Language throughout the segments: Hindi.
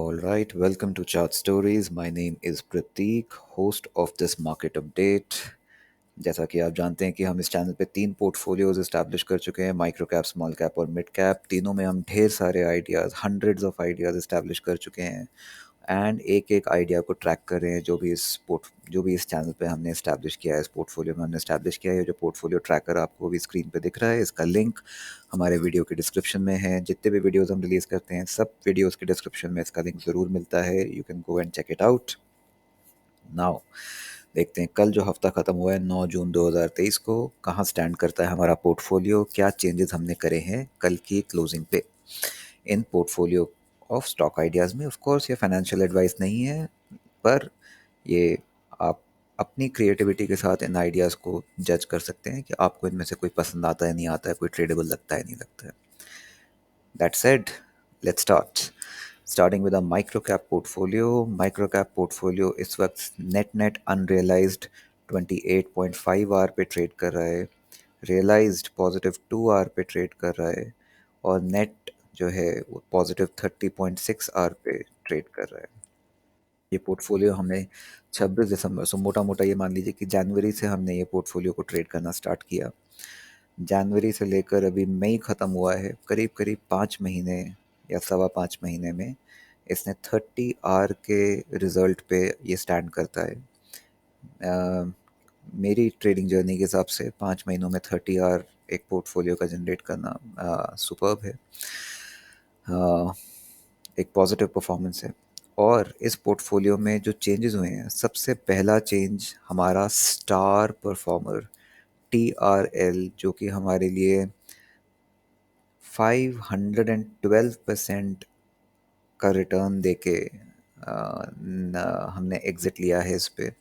All right, welcome to Chart Stories. My name is Prateek, host of this market update. जैसा कि आप जानते हैं कि हम इस चैनल पे 3 पोर्टफोलियोज इस्टेब्लिश कर चुके हैं, माइक्रो कैप, स्मॉल कैप और मिड कैप। तीनों में हम ढेर सारे ideas, hundreds of ideas establish कर चुके हैं एंड एक एक आइडिया को ट्रैक कर रहे हैं। जो भी इस चैनल पे हमने इस्टेब्लिश किया है, इस पोर्टफोलियो में हमने इस्टेब्लिश किया है। जो पोर्टफोलियो ट्रैकर आपको भी स्क्रीन पे दिख रहा है, इसका लिंक हमारे वीडियो के डिस्क्रिप्शन में है। जितने भी वीडियोज़ हम रिलीज़ करते हैं, सब वीडियोज़ के डिस्क्रिप्शन में इसका लिंक ज़रूर मिलता है। You can go and check it out now. देखते हैं कल जो हफ्ता ख़त्म हुआ है 9 जून 2023 को, कहाँ स्टैंड करता है हमारा पोर्टफोलियो, क्या चेंजेस हमने करे हैं कल की क्लोजिंग पे इन पोर्टफोलियो ऑफ स्टॉक आइडियाज़ में। ऑफ कोर्स ये फाइनेंशियल एडवाइस नहीं है, पर ये आप अपनी क्रिएटिविटी के साथ इन आइडियाज़ को जज कर सकते हैं कि आपको इनमें से कोई पसंद आता है, नहीं आता है, कोई ट्रेडेबल लगता है, नहीं लगता है। That said, let's start. Starting with a micro cap portfolio. Micro cap portfolio इस वक्त नेट अनरियलाइज्ड 28.5 आवर पे ट्रेड कर रहा है, रियलाइज्ड पॉजिटिव 2 आवर पे ट्रेड कर रहा है और नेट जो है वो पॉजिटिव 30.6 आवर पे ट्रेड कर रहा है। ये पोर्टफोलियो हमने 26 दिसंबर, सो मोटा मोटा ये मान लीजिए कि जनवरी से हमने ये पोर्टफोलियो को ट्रेड करना स्टार्ट किया। जनवरी से लेकर अभी मई ख़त्म हुआ है, करीब करीब 5 महीने या सवा 5 महीने में इसने 30 आवर के रिज़ल्ट पे ये स्टैंड करता है। मेरी ट्रेडिंग जर्नी के हिसाब से 5 महीनों में 30 आवर एक पोर्टफोलियो का जनरेट करना सुपर्ब है। एक पॉजिटिव परफॉर्मेंस है। और इस पोर्टफोलियो में जो चेंजेस हुए हैं, सबसे पहला चेंज हमारा स्टार परफॉर्मर TRL, जो कि हमारे लिए 512% का रिटर्न देके हमने एग्ज़िट लिया है इस पे।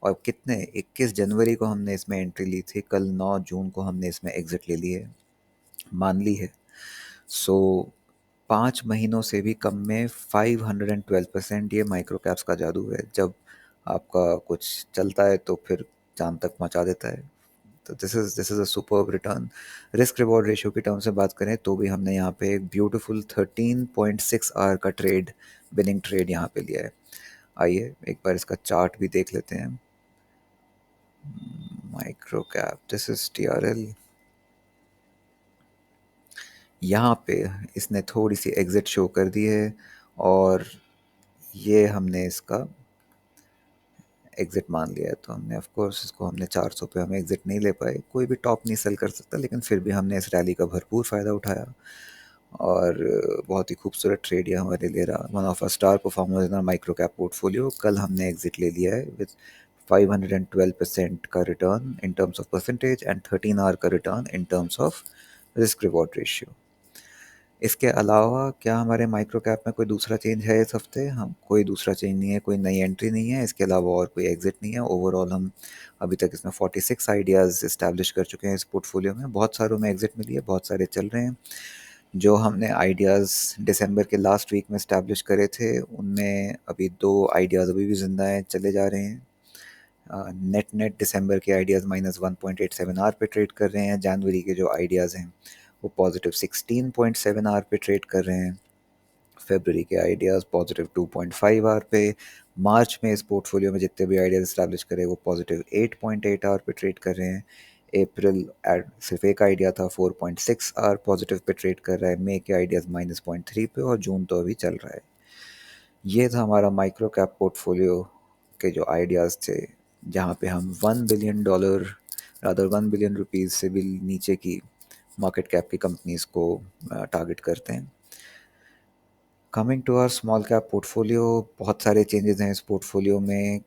और कितने 21 जनवरी को हमने इसमें एंट्री ली थी, कल 9 जून को हमने इसमें एग्ज़िट ले ली है, मान ली है। सो 5 महीनों से भी कम में 512%, ये माइक्रो कैप्स का जादू है। जब आपका कुछ चलता है तो फिर चांद तक पहुंचा देता है। तो this is a superb return. Risk reward ratio की टर्म से बात करें तो भी हमने यहाँ पे एक ब्यूटीफुल 13.6 आवर का ट्रेड, विनिंग ट्रेड यहाँ पे लिया है। आइए एक बार इसका चार्ट भी देख लेते हैं। Micro cap, this is TRL। यहाँ पे इसने थोड़ी सी एग्जिट शो कर दी है और ये हमने इसका एग्जिट मान लिया है। तो हमने ऑफ कोर्स इसको हमने 400 पे हमें एग्जिट नहीं ले पाए, कोई भी टॉप नहीं सेल कर सकता, लेकिन फिर भी हमने इस रैली का भरपूर फ़ायदा उठाया और बहुत ही खूबसूरत ट्रेड ये हमारे लिए रहा। One of a star performer in micro cap portfolio. कल हमने एग्जिट ले लिया है विद 512% का return in terms of percentage and 13 R का return in terms of risk reward ratio. इसके अलावा क्या हमारे माइक्रो कैप में कोई दूसरा चेंज है इस हफ्ते? हम कोई दूसरा चेंज नहीं है, कोई नई एंट्री नहीं है, इसके अलावा और कोई एग्जिट नहीं है। ओवरऑल हम अभी तक इसमें 46 आइडियाज़ इस्टेब्लिश कर चुके हैं इस पोर्टफोलियो में। बहुत सारों में एग्जिट मिली है, बहुत सारे चल रहे हैं। जो हमने आइडियाज़ दिसंबर के लास्ट वीक में इस्टेब्लिश करे थे, उनमें अभी 2 आइडियाज़ अभी भी ज़िंदा हैं, चले जा रहे हैं। नेट दिसंबर के आइडियाज़ -1.87 आवर पे ट्रेड कर रहे हैं। जनवरी के जो आइडियाज़ हैं वो पॉजिटिव 16.7 आवर पे ट्रेड कर रहे हैं। फरवरी के आइडियाज़ पॉजिटिव 2.5 आवर पे। मार्च में इस पोर्टफोलियो में जितने भी आइडियाज़ इस्टेब्लिश करे वो पॉजिटिव 8.8 आवर पे ट्रेड कर रहे हैं। अप्रैल सिर्फ एक आइडिया था, 4.6 आवर पॉजिटिव पे ट्रेड कर रहा है। मई के आइडियाज़ -0.3 पे और जून तो अभी चल रहा है। ये था हमारा माइक्रो कैप पोर्टफोलियो के जो आइडियाज़ थे, जहाँ पे हम $1 बिलियन, रादर 1 बिलियन रुपीज़ से भी नीचे की मार्केट कैप की कंपनीज़ को टारगेट करते हैं। Coming to our small cap portfolio, बहुत सारे चेंजेस हैं इस पोर्टफोलियो में।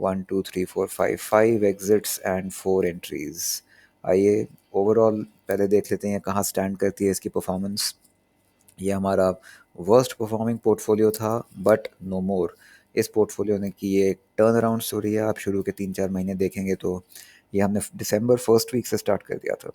1 2 3 4 5 एग्जिट्स एंड 4 एंट्रीज। आइए ओवरऑल पहले देख लेते हैं कहाँ स्टैंड करती है इसकी परफॉर्मेंस। ये हमारा वर्स्ट परफॉर्मिंग पोर्टफोलियो था, बट नो मोर। इस पोर्टफोलियो ने की ये एक टर्न अराउंड स्टोरी है। आप शुरू के 3 4 महीने देखेंगे तो ये हमने दिसंबर फर्स्ट वीक से स्टार्ट कर दिया था।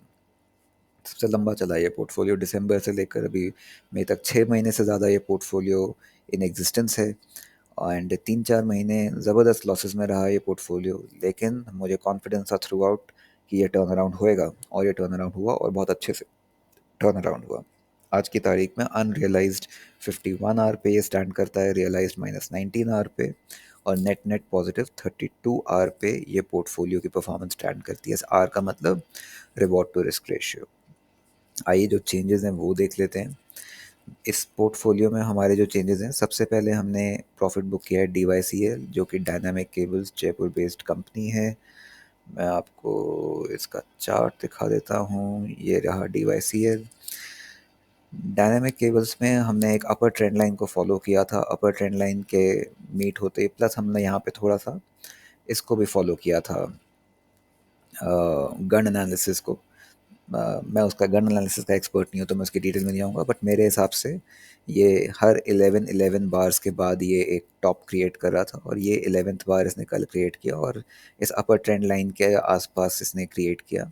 सबसे लंबा चला ये पोर्टफोलियो, दिसंबर से लेकर अभी मई तक 6 महीने से ज़्यादा ये पोर्टफोलियो इन एग्जिस्टेंस है। एंड 3 4 महीने ज़बरदस्त लॉसेस में रहा ये पोर्टफोलियो, लेकिन मुझे कॉन्फिडेंस था थ्रू आउट कि ये टर्न अराउंड होएगा, और ये टर्न अराउंड हुआ और बहुत अच्छे से टर्न अराउंड हुआ। आज की तारीख में अनरियलाइज्ड 51 आर पे ये स्टैंड करता है, रियलाइज्ड -19 आर पे, और नेट नेट पॉजिटिव 32 आर पे ये पोर्टफोलियो की परफॉर्मेंस स्टैंड करती है। आर का मतलब रिवॉर्ड टू रिस्क रेशियो। आइए जो चेंजेस हैं वो देख लेते हैं। इस पोर्टफोलियो में हमारे जो चेंजेस हैं, सबसे पहले हमने प्रॉफिट बुक किया है DYCL, जो कि dynamic cables Jaipur based company है। मैं आपको इसका चार्ट दिखा देता हूँ। ये रहा DYCL। डायनामिक केबल्स में हमने एक अपर ट्रेंड लाइन को फॉलो किया था। अपर ट्रेंड लाइन के मीट होते ही प्लस हमने यहाँ पे थोड़ा सा इसको भी फॉलो किया था, गन एनालिसिस को। मैं उसका गन एनालिसिस का एक्सपर्ट नहीं हूँ तो मैं उसकी डिटेल में नहीं आऊँगा, बट मेरे हिसाब से ये हर 11 बार्स के बाद ये एक टॉप क्रिएट कर रहा था, और ये 11th बार इसने कल क्रिएट किया और इस अपर ट्रेंड लाइन के आसपास इसने क्रिएट किया।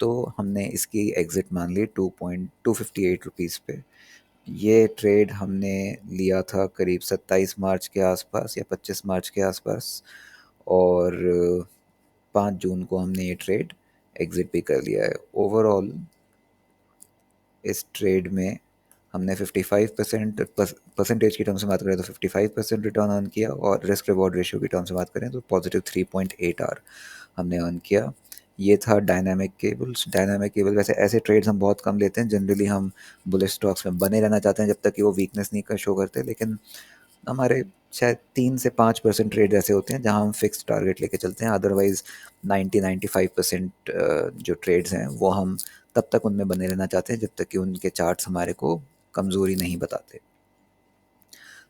तो हमने इसकी एग्ज़िट मान ली 2.258 रुपीज़ पे। ये ट्रेड हमने लिया था करीब 27 मार्च के आसपास या 25 मार्च के आसपास, और 5 जून को हमने ये ट्रेड एग्ज़िट भी कर लिया है। ओवरऑल इस ट्रेड में हमने 55% परसेंटेज की टर्म से बात करें तो 55% रिटर्न अर्न किया, और रिस्क रिवॉर्ड रेशियो की टर्म से बात करें तो पॉजिटिव 3.8 आर हमने अर्न किया। ये था डायनामिक केबल्स। डायनामिक केबल, वैसे ऐसे ट्रेड्स हम बहुत कम लेते हैं, जनरली हम बुलिश स्टॉक्स में बने रहना चाहते हैं जब तक कि वो वीकनेस नहीं कर शो करते, लेकिन हमारे शायद 3 से 5% ट्रेड ऐसे होते हैं जहां हम फिक्स टारगेट लेके चलते हैं। अदरवाइज 90-95% जो ट्रेड्स हैं वो हम तब तक उनमें बने रहना चाहते हैं जब तक कि उनके चार्ट्स हमारे को कमज़ोरी नहीं बताते।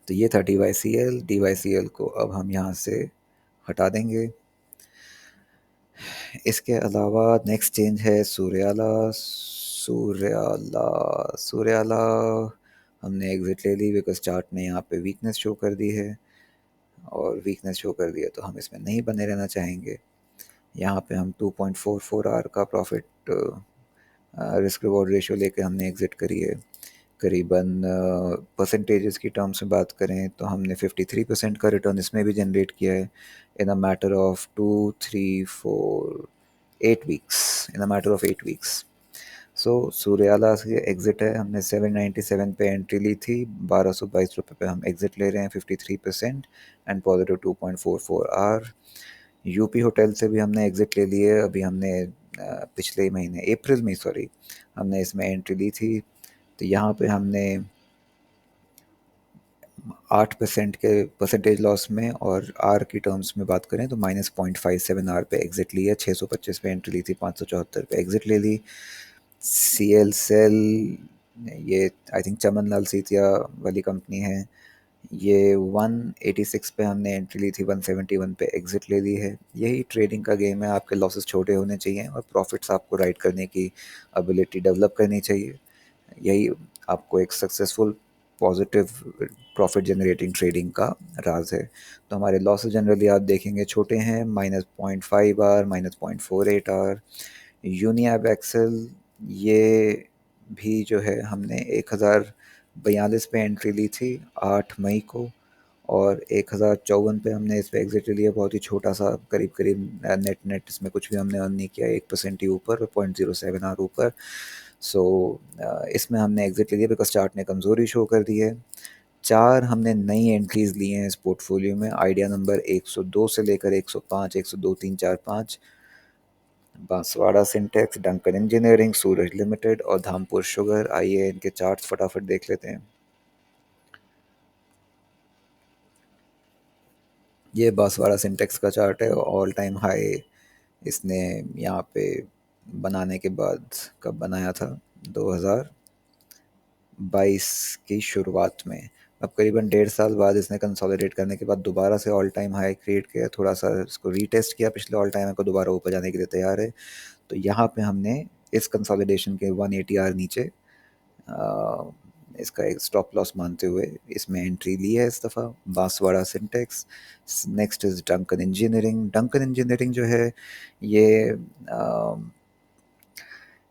तो ये था DYCL। DYCL को अब हम यहाँ से हटा देंगे। इसके अलावा नेक्स्ट चेंज है सूर्याला। सूर्याला सूर्याला हमने एग्ज़िट ले ली बिकॉज चार्ट ने यहाँ पे वीकनेस शो कर दी है, और वीकनेस शो कर दिया तो हम इसमें नहीं बने रहना चाहेंगे। यहाँ पे हम 2.44 आर का प्रॉफिट रिस्क रिवॉर्ड रेशियो लेके हमने एग्ज़िट करी है। करीबन परसेंटेजेस की टर्म्स में बात करें तो हमने 53% का रिटर्न इसमें भी जनरेट किया है in a matter of 2 3 4 8 weeks, in a matter of 8 weeks. So सूर्याला से एग्ज़िट है, हमने 797 पे एंट्री ली थी, 1222 रुपये पे हम एग्ज़िट ले रहे हैं 53% and positive 2.44 R. UP hotel से भी हमने एग्ज़िट ले लिए। अभी हमने पिछले महीने अप्रैल में, सॉरी, हमने इसमें एंट्री ली थी। तो यहाँ पे हमने 8% के परसेंटेज लॉस में, और आर की टर्म्स में बात करें तो -0.57 आर पे एग्ज़िट ली है। 625 पे एंट्री ली थी, 574 पे एग्ज़िट ले ली। CL सेल, ये आई थिंक चमन लाल सीतिया वाली कंपनी है। ये 186 पे हमने एंट्री ली थी, 171 पे एग्ज़िट ले ली है। यही ट्रेडिंग का गेम है, आपके लॉसेस छोटे होने चाहिए और प्रॉफिट्स आपको राइड करने की एबिलिटी डेवलप करनी चाहिए। यही आपको एक successful positive profit generating trading का राज है। तो हमारे लॉसेस जनरली आप देखेंगे छोटे हैं, -0.5 आर, -0.48 आर। यूनिएप एक्सेल, ये भी जो है हमने 1042 पे एंट्री ली थी 8 मई को, और 1054 पे हमने इस पे एग्जिट लिया। बहुत ही छोटा सा, करीब करीब नेट नेट इसमें कुछ भी हमने अर्न नहीं किया, 1% ही ऊपर और 0.07 आर ऊपर। सो इसमें हमने एग्जिट ले लिया बिकॉज चार्ट ने कमज़ोरी शो कर दी है। 4 हमने नई एंट्रीज ली हैं इस पोर्टफोलियो में, आइडिया नंबर 102 से लेकर 105, 102, 3, 4, 5, बांसवाड़ा सिंटेक्स, डंकन इंजीनियरिंग, सूरज लिमिटेड और धामपुर शुगर। आइए इनके चार्ट्स फटाफट देख लेते हैं। ये बांसवाड़ा सिंटेक्स का चार्ट है, ऑल टाइम हाई इसने यहाँ पे बनाने के बाद, कब बनाया था, 2022 की शुरुआत में। अब करीबन 1.5 साल बाद इसने कंसोलिडेट करने के बाद दोबारा से ऑल टाइम हाई क्रिएट किया, थोड़ा सा इसको रीटेस्ट किया, पिछले ऑल टाइम को दोबारा ऊपर जाने के लिए तैयार है। तो यहाँ पे हमने इस कंसोलिडेशन के 180 आर नीचे इसका एक स्टॉप लॉस मानते हुए इसमें एंट्री ली है इस दफ़ा, Banswara Syntex. Next is Duncan engineering. Duncan engineering जो है ये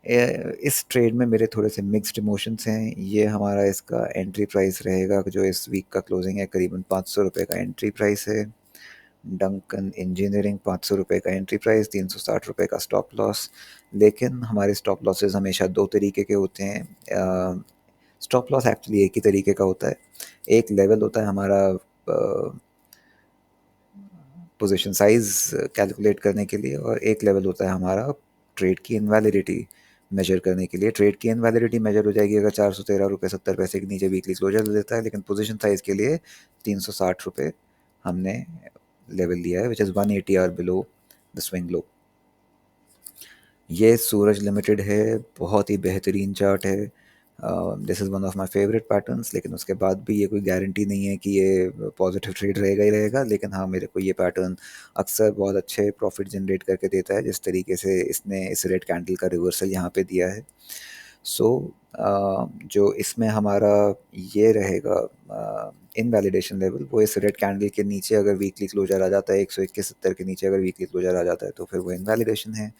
इस ट्रेड में मेरे थोड़े से मिक्स्ड इमोशंस हैं। ये हमारा इसका एंट्री प्राइस रहेगा जो इस वीक का क्लोजिंग है, करीबन 500 रुपये का एंट्री प्राइस है। डंकन इंजीनियरिंग 500 रुपये का एंट्री प्राइस, 360 रुपये का स्टॉप लॉस। लेकिन हमारे स्टॉप लॉसेस हमेशा दो तरीके के होते हैं। स्टॉप लॉस एक्चुअली एक ही तरीके का होता है। एक लेवल होता है हमारा पोजीशन साइज़ कैलकुलेट करने के लिए, और एक लेवल होता है हमारा ट्रेड की इनवैलिडिटी मेजर करने के लिए। ट्रेड की इनवैलिडिटी मेजर हो जाएगी अगर 413 रुपये 70 पैसे के नीचे वीकली क्लोजर देता है, लेकिन पोजीशन साइज़ के लिए 360 रुपये हमने लेवल लिया है, which is 180 or below the swing low. ये सूरज लिमिटेड है, बहुत ही बेहतरीन चार्ट है। This is one of my favourite patterns, लेकिन उसके बाद भी ये कोई गारंटी नहीं है कि ये पॉजिटिव ट्रेड रहेगा ही रहेगा, लेकिन हाँ, मेरे को ये पैटर्न अक्सर बहुत अच्छे प्रॉफिट जनरेट करके देता है, जिस तरीके से इसने इस रेड कैंडल का रिवर्सल यहाँ पे दिया है। सो जो इसमें हमारा ये रहेगा इनवैलिडेशन लेवल, वो इस रेड कैंडल के नीचे अगर वीकली क्लोजर आ जाता है 121.70 के नीचे अगर वीकली क्लोजर आ जाता है तो फिर वो इनवैलिडेशन है।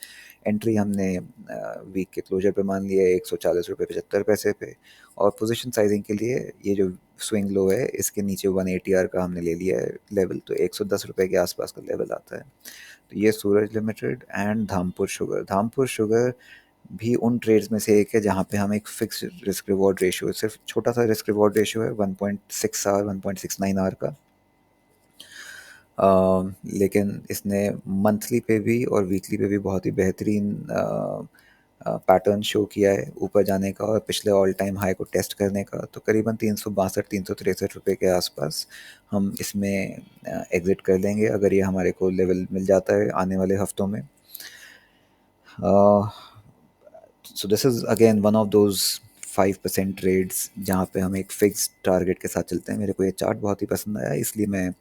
एंट्री हमने वीक के क्लोजर पे मान लिया है 140 रुपये 75 पैसे पे, और पोजीशन साइजिंग के लिए ये जो स्विंग लो है इसके नीचे 180 आर का हमने ले लिया है लेवल, तो 110 रुपये के आसपास का लेवल आता है। तो ये Suraj Limited and Dhampur Sugar. Dhampur Sugar भी उन ट्रेड्स में से एक है जहाँ पे हम एक फिक्स रिस्क रिवॉर्ड रेशियो, सिर्फ छोटा सा रिस्क रिवॉर्ड रेशियो है 1.6 आर 1.69 आर का, लेकिन इसने मंथली पे भी और वीकली पे भी बहुत ही बेहतरीन पैटर्न शो किया है ऊपर जाने का और पिछले ऑल टाइम हाई को टेस्ट करने का। तो करीबन 362 363 रुपये के आसपास हम इसमें एग्ज़िट कर लेंगे अगर ये हमारे को लेवल मिल जाता है आने वाले हफ्तों में। So this is again one of those 5% trades जहाँ पे हम एक फिक्स टारगेट के साथ चलते हैं। मेरे को ये चार्ट बहुत ही पसंद आया, इसलिए मैं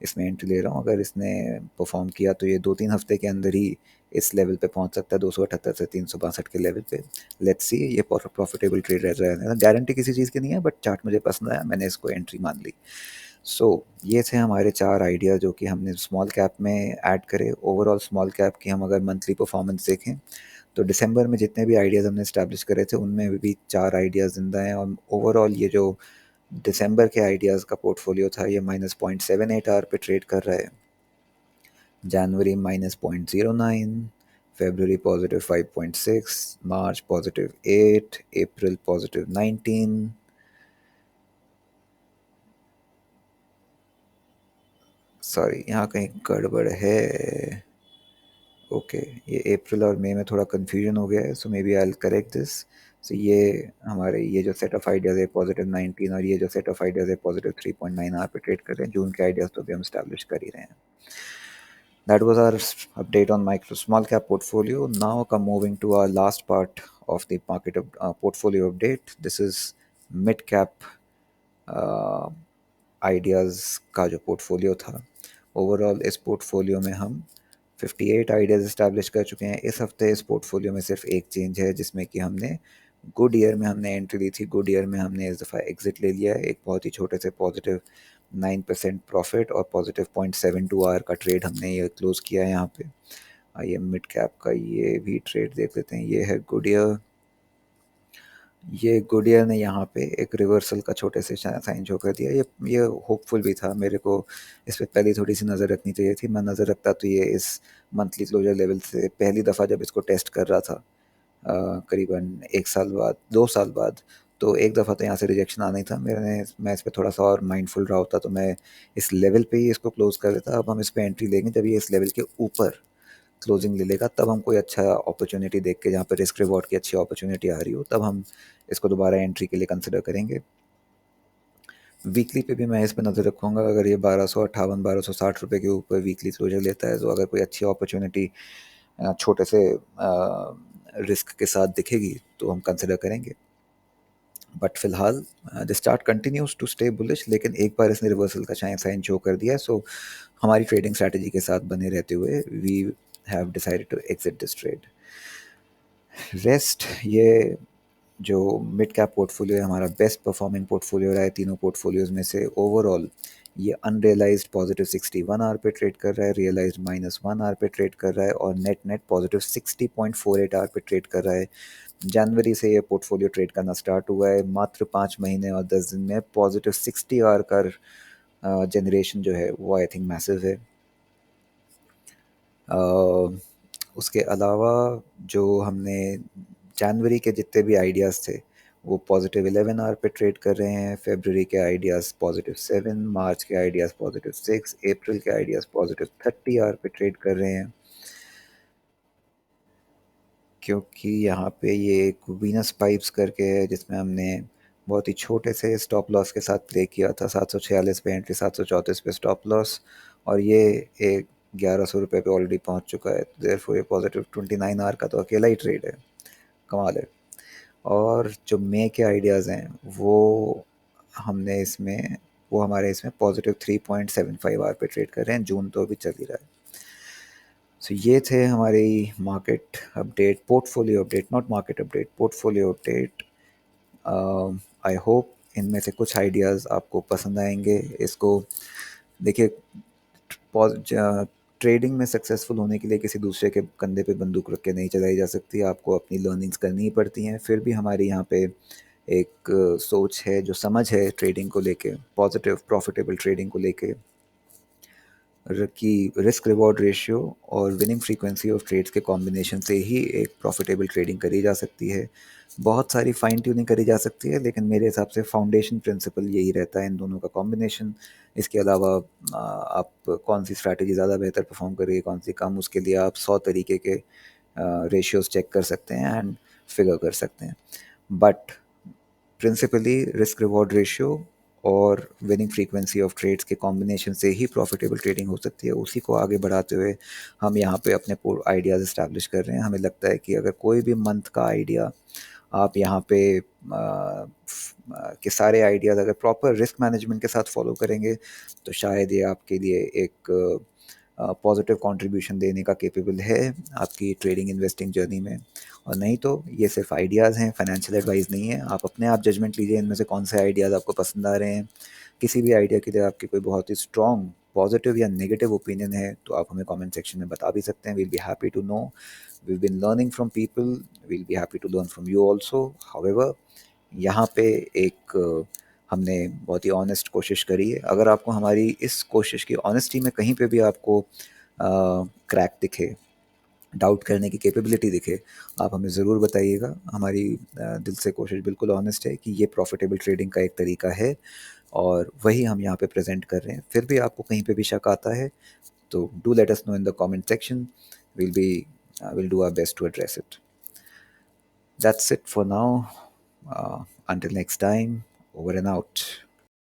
इसमें एंट्री ले रहा हूँ। अगर इसने परफॉर्म किया तो ये 2-3 हफ्ते के अंदर ही इस लेवल पे पहुँच सकता है, 278 से 362 के लेवल पे। लेट्स सी, ये प्रॉफिटेबल ट्रेड रह है, गारंटी किसी चीज़ की नहीं है, बट चार्ट मुझे पसंद आया, मैंने इसको एंट्री मान ली। सो ये थे हमारे 4 आइडिया जो कि हमने स्मॉल कैप में ऐड करे। ओवरऑल स्मॉल कैप की हम अगर मंथली परफॉर्मेंस देखें तो दिसंबर में जितने भी आइडियाज़ हमने इस्टेब्लिश करे थे उनमें भी 4 आइडियाज़ ज़िंदा हैं, और ओवरऑल ये जो दिसंबर के आइडियाज़ का पोर्टफोलियो था ये -0.78 आर पे ट्रेड कर रहा है, जनवरी -0.09, फरवरी +5.6, मार्च +8, अप्रैल +19, सॉरी यहाँ कहीं गड़बड़ है। ओके, ये अप्रैल और मई में थोड़ा कन्फ्यूजन हो गया है, so maybe I will correct this. So ये हमारे ये जो सेट ऑफ आइडियाज़ है +19 और ये जो सेट ऑफ आइडियाज़ है +3.9 आर पे ट्रेड कर रहे हैं। जून के आइडियाज़ तो अभी हम स्टैब्लिश कर ही रहे हैं। That was our update on micro small cap portfolio. Now come moving to our last part of the market portfolio update. This is mid cap ideas का जो पोर्टफोलियो था। ओवरऑल इस पोर्टफोलियो में हम 58 आइडियाज़ इस्टेब्लिश कर चुके हैं। इस हफ्ते इस पोर्टफोलियो में सिर्फ एक चेंज है जिसमें कि हमने गुड ईयर में हमने एंट्री ली थी। गुड ईयर में हमने इस दफ़ा एग्ज़िट ले लिया है, एक बहुत ही छोटे से +9% प्रॉफिट और +0.72 आर का ट्रेड हमने ये क्लोज़ किया है यहाँ पे। आइए मिड कैप का ये भी ट्रेड देख लेते हैं। ये है गुड ईयर। ये गुड ईयर ने यहाँ पे एक रिवर्सल का छोटे से साइन शो कर दिया। ये होपफुल भी था, मेरे को इस पे पहले थोड़ी सी नज़र रखनी चाहिए थी। मैं नज़र रखता तो ये इस मंथली क्लोजर लेवल से पहली दफ़ा जब इसको टेस्ट कर रहा था करीबन 1 साल बाद 2 साल बाद, तो एक दफ़ा तो यहाँ से रिजेक्शन आना ही था। मैं इस पे थोड़ा-सा और माइंडफुल रहा होता तो मैं इस लेवल पे ही इसको क्लोज़ कर देता। अब हम इस पे एंट्री लेंगे जब ये इस लेवल के ऊपर क्लोजिंग ले लेगा, तब हम कोई अच्छा अपॉर्चुनिटी देख के, जहाँ पे रिस्क रिवॉर्ड की अच्छी अपॉर्चुनिटी आ रही हो, तब हम इसको दोबारा एंट्री के लिए कंसिडर करेंगे। वीकली पे भी मैं इस पे नज़र रखूँगा। अगर ये 1258 1260 रुपये के ऊपर वीकली क्लोजर लेता है, तो अगर कोई अच्छी अपॉर्चुनिटी छोटे से रिस्क के साथ दिखेगी तो हम कंसिडर करेंगे। बट फिलहाल this chart continues to stay bullish, लेकिन एक बार इसने रिवर्सल का साइन शो कर दिया, सो हमारी ट्रेडिंग स्ट्रैटेजी के साथ बने रहते हुए we have decided to exit this trade. Rest, ये जो मिड कैप पोर्टफोलियो है हमारा बेस्ट परफॉर्मिंग पोर्टफोलियो रहा है तीनों पोर्टफोलियोज में से। ओवरऑल ये अनरियलाइज्ड +61 आर पे ट्रेड कर रहा है, रियलाइज्ड -1 आर पे ट्रेड कर रहा है, और नेट नेट +60.48 आर पे ट्रेड कर रहा है। जनवरी से ये पोर्टफोलियो ट्रेड करना स्टार्ट हुआ है, मात्र 5 महीने और 10 दिन में +60 आर का जनरेशन जो है वो आई थिंक मैसिव है। उसके अलावा जो हमने जनवरी के जितने भी आइडियाज़ थे वो +11 आवर पे ट्रेड कर रहे हैं। फरवरी के आइडियाज़ +7, मार्च के आइडियाज़ +6, अप्रैल के आइडियाज़ +30 आवर पे ट्रेड कर रहे हैं। क्योंकि यहाँ पे ये एक वीनस पाइप्स करके है जिसमें हमने बहुत ही छोटे से स्टॉप लॉस के साथ प्ले किया था। 746 पे एंट्री, 734 पे स्टॉप लॉस, और ये एक 1100 रुपये पे ऑलरेडी पहुँच चुका है। देयरफॉर ये +29 आवर का तो अकेला ही ट्रेड है। कमाल है। और जो मे के आइडियाज़ हैं हमने इसमें वो हमारे इसमें +3.75 आवर पे ट्रेड कर रहे हैं। जून तो अभी चल ही रहा है। सो ये थे हमारी market update, portfolio update, not market update, portfolio update. I hope इनमें से कुछ आइडियाज़ आपको पसंद आएंगे। इसको देखिए, ट्रेडिंग में सक्सेसफुल होने के लिए किसी दूसरे के कंधे पे बंदूक रख के नहीं चलाई जा सकती। आपको अपनी लर्निंग्स करनी ही पड़ती हैं। फिर भी हमारी यहाँ पे एक सोच है, जो समझ है ट्रेडिंग को लेके, पॉजिटिव प्रॉफिटेबल ट्रेडिंग को लेके, कि रिस्क रिवॉर्ड रेशियो और विनिंग फ्रीक्वेंसी ऑफ ट्रेड्स के कॉम्बिनेशन से ही एक प्रॉफिटेबल ट्रेडिंग करी जा सकती है। बहुत सारी फाइन ट्यूनिंग करी जा सकती है, लेकिन मेरे हिसाब से फाउंडेशन प्रिंसिपल यही रहता है, इन दोनों का कॉम्बिनेशन। इसके अलावा आप कौन सी स्ट्रैटेजी ज़्यादा बेहतर परफॉर्म करेगी, कौन सी कम, उसके लिए आप 100 तरीके के रेशियोज चेक कर सकते हैं एंड फिगर कर सकते हैं। But principally risk reward ratio और विनिंग फ्रीक्वेंसी ऑफ ट्रेड्स के कॉम्बिनेशन से ही प्रॉफिटेबल ट्रेडिंग हो सकती है। उसी को आगे बढ़ाते हुए हम यहाँ पे अपने आइडियाज़ इस्टेब्लिश कर रहे हैं। हमें लगता है कि अगर कोई भी मंथ का आइडिया आप यहाँ पे के सारे आइडियाज़ अगर प्रॉपर रिस्क मैनेजमेंट के साथ फॉलो करेंगे तो शायद ये आपके लिए एक पॉजिटिव कंट्रीब्यूशन देने का केपेबल है आपकी ट्रेडिंग इन्वेस्टिंग जर्नी में। और नहीं तो ये सिर्फ आइडियाज़ हैं, फाइनेंशियल एडवाइस नहीं है। आप अपने आप जजमेंट लीजिए इनमें से कौन से आइडियाज़ आपको पसंद आ रहे हैं। किसी भी आइडिया के लिए आपकी कोई बहुत ही स्ट्रॉन्ग पॉजिटिव या नेगेटिव ओपिनियन है तो आप हमें कमेंट सेक्शन में बता भी सकते हैं। We'll be happy to know. We've been learning from people, we'll be happy to learn from you also. However, यहाँ पे एक हमने बहुत ही ऑनेस्ट कोशिश करी है। अगर आपको हमारी इस कोशिश की ऑनेस्टी में कहीं पे भी आपको क्रैक दिखे, डाउट करने की कैपेबिलिटी दिखे, आप हमें ज़रूर बताइएगा। हमारी दिल से कोशिश बिल्कुल ऑनेस्ट है कि ये प्रॉफिटेबल ट्रेडिंग का एक तरीका है और वही हम यहाँ पे प्रेजेंट कर रहे हैं। फिर भी आपको कहीं पे भी शक आता है तो do let us know in the comment section. We'll do our best to address it. That's it for now. Until next time, over and out.